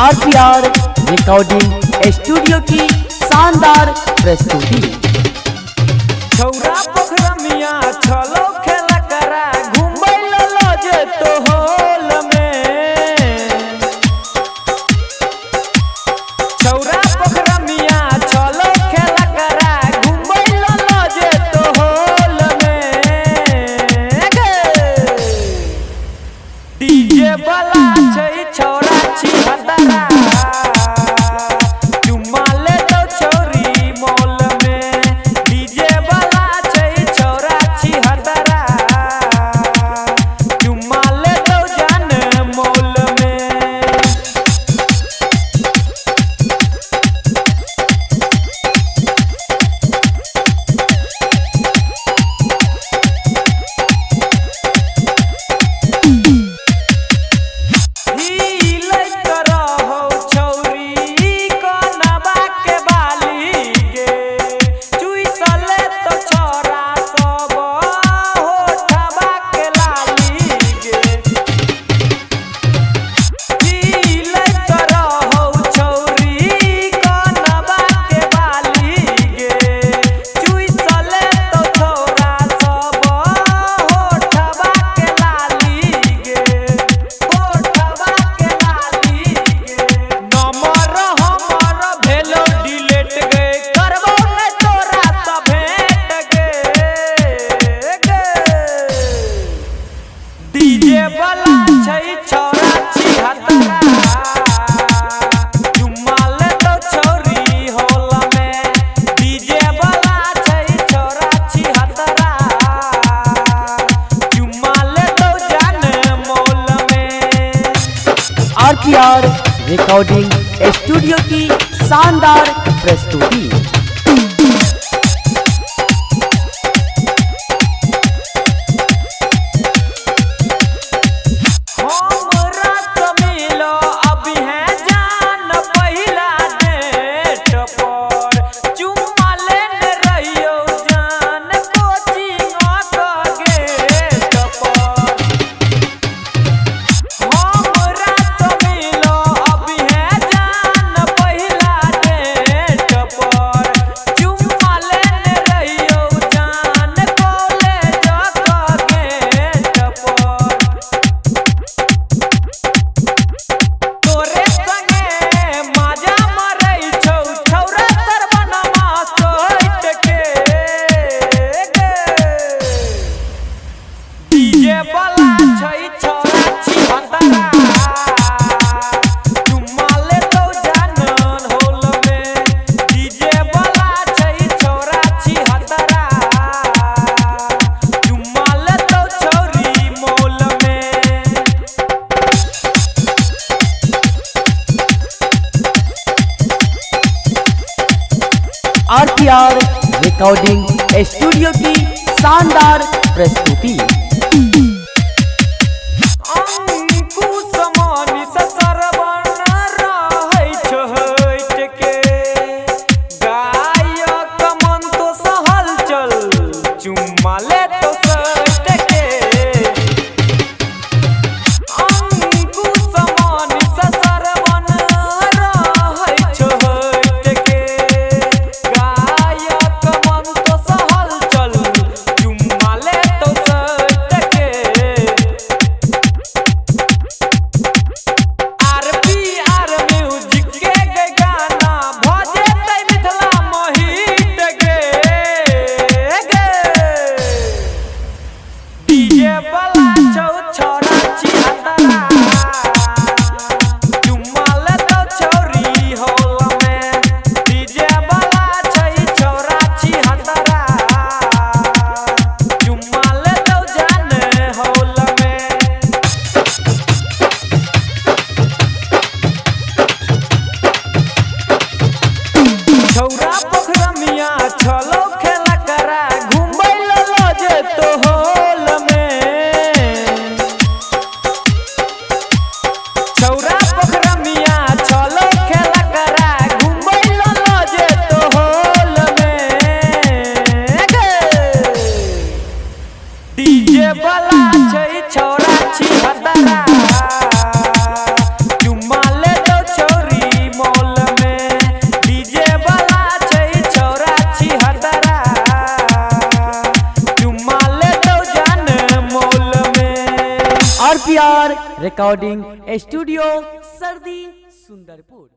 RPR recording studio की शानदार प्रस्तुति। छौरा पोखरा मिया छलो खेला करा घुमबै लो जे तो होल में। छौरा पोखरा मिया छलो खेला करा घुमबै लो जे तो होल में। डीजे वाला छै छौरा छी हदरा चुम्मा ले तो छोरी मॉल में। डीजे वाला छै छौरा छी हदरा चुम्मा ले तो जान मॉल में। डीजे वाला छै छौरा छी हदरा चुम्मा ले तो छोरी होल में। डीजे वाला छै छौरा छी हदरा चुम्मा ले तो जान मॉल में। आरपीआर रिकॉर्डिंग स्टूडियो की शानदार प्रस्तुति। डीजे वाला छै छौरा छी हदरा चुम्मा ले तो जानन होल में। डीजे वाला छै छौरा छी हदरा चुम्मा ले तो छोरी मॉल में। आरपीआर रिकॉर्डिंग स्टूडियो की शानदार प्रस्तुति। चुम्मा ले तो सट के अंकु समान ससरवन रहै छ हट के। गायक मन तो सहल चल चुम्मा ले तो सट के। आरपीआर म्यूजिक के गाना भजे तै मिथिला महित गे। वाला छै छौरा छी हदरा चुम्मा ले दो छौरी मॉल में डीजे वाला छै छौरा छी हदरा चुम्मा ले दो जान मॉल में। RPR रिकॉर्डिंग स्टूडियो सर्दी सुंदरपुर।